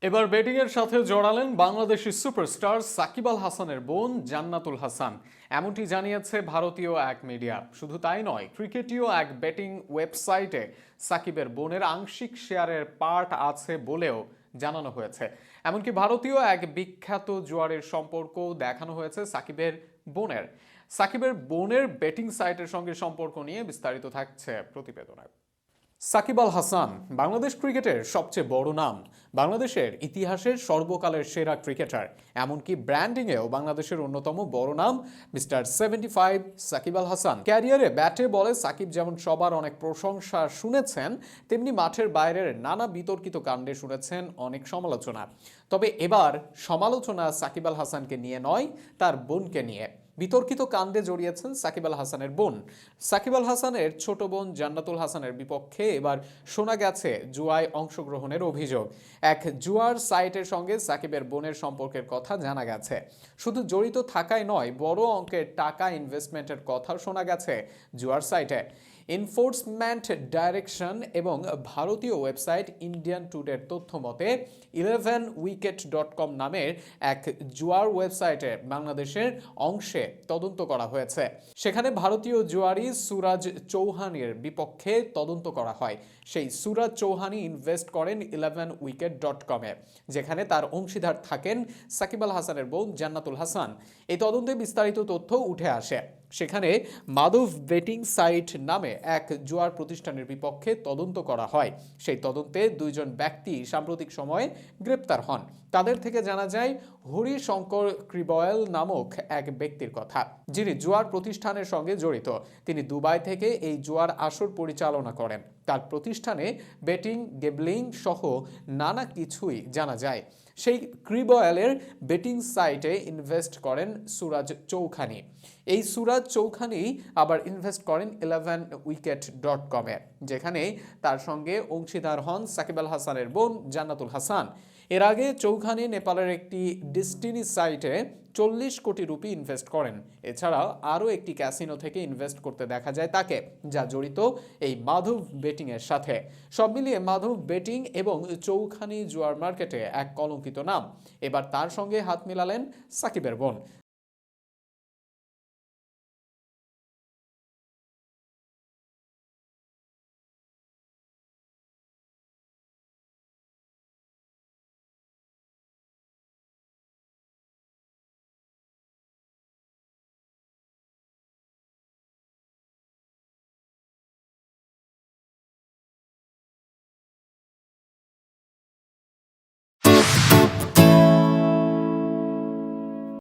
এবার ব্যাটিং এর সাথে জড়ালেন বাংলাদেশি সুপারস্টার সাকিব আল হাসানের বোন জান্নাতুল হাসান। এমনটি জানিয়েছে ভারতীয় এক মিডিয়া। শুধু তাই নয়, ক্রিকেটীয় এক ব্যাটিং ওয়েবসাইটে সাকিবের বোনের আংশিক শেয়ারের পার্ট আছে বলেও জানানো হয়েছে। এমনকি ভারতীয় এক বিখ্যাত জুয়ারের সম্পর্ক দেখানো হয়েছে সাকিবের বোনের। সাকিবের বোনের ব্যাটিং সাইটের সঙ্গে সম্পর্ক নিয়ে বিস্তারিত থাকছে প্রতিবেদনে। সাকিব আল হাসান বাংলাদেশ ক্রিকেটের সবচেয়ে বড় নাম, বাংলাদেশের ইতিহাসের সর্বকালের সেরা ক্রিকেটার। এমনকি ব্র্যান্ডিংয়েও বাংলাদেশের অন্যতম বড় নাম মিস্টার 75 সাকিব আল হাসান। ক্যারিয়ারে ব্যাটে বলে সাকিব যেমন সবার অনেক প্রশংসা শুনেছেন, তেমনি মাঠের বাইরের নানা বিতর্কিত কাণ্ডে শুনেছেন অনেক সমালোচনা। তবে এবার সমালোচনা সাকিব আল হাসানকে নিয়ে নয়, তার বোনকে নিয়ে। বিতর্কিত কাণ্ডে জড়িয়েছেন সাকিব আল হাসানের বোন। সাকিব আল হাসানের ছোট বোন জান্নাতুল হাসানের বিপক্ষে এবার শোনা গেছে জুয়ায় অংশগ্রহণের অভিযোগ। এক জুয়ার সাইটের সঙ্গে সাকিবের বোনের সম্পর্কের কথা জানা গেছে। শুধু জড়িত থাকায় নয়, বড় অঙ্কের টাকা ইনভেস্টমেন্টের কথাও শোনা গেছে জুয়ার সাইটে। এনফোর্সমেন্ট ডাইরেকশন এবং ভারতীয় ওয়েবসাইট ইন্ডিয়ান টুডের তথ্য মতে 11wicket.com নামের এক জুয়ার ওয়েবসাইটে বাংলাদেশের অংশে তদন্ত করা হয়েছে। সেখানে ভারতীয় জুয়ারি সুরাজ চৌহানির বিপক্ষে তদন্ত করা হয়। সেই সুরাজ চৌহানি ইনভেস্ট করেন 11wicket.com-এ, যেখানে তার অংশীদার থাকেন সাকিব আল হাসানের বোন জান্নাতুল হাসান। এই তদন্তে বিস্তারিত তথ্য উঠে আসে। সেখানে মাধব বেটিং সাইট নামে এক জুয়ার প্রতিষ্ঠানের বিপক্ষে তদন্ত করা হয়। সেই তদন্তে দুইজন ব্যক্তি সাম্প্রতিক সময়ে গ্রেপ্তার হন। তাদের থেকে জানা যায় হরিশঙ্কর ক্রিবয়েল নামক এক ব্যক্তির কথা, যিনি জুয়ার প্রতিষ্ঠানের সঙ্গে জড়িত। তিনি দুবাই থেকে এই জুয়ার আসর পরিচালনা করেন। তার প্রতিষ্ঠানে বেটিং, গেবলিং সহ নানা কিছুই জানা যায়। সেই ক্রিবয়েলের বেটিং সাইটে ইনভেস্ট করেন সুরাজ চৌখানি। এই সুরাজ চৌখানি আবার ইনভেস্ট করেন 11wicket.com-এ, যেখানে তার সঙ্গে অংশীদার হন সাকিব আল হাসানের বোন জান্নাতুল হাসান। এর আগে চৌখানি নেপালের একটি ডেস্টিনি সাইটে 40 কোটি রুপি ইনভেস্ট করেন। এছাড়াও আরও একটি ক্যাসিনো থেকে ইনভেস্ট করতে দেখা যায় তাকে, যা জড়িত এই মাধব বেটিং এর সাথে। সব মিলিয়ে মাধব বেটিং এবং চৌখানি জুয়ার মার্কেটে এক কলঙ্কিত নাম। এবার তার সঙ্গে হাত মিলালেন সাকিবের বোন।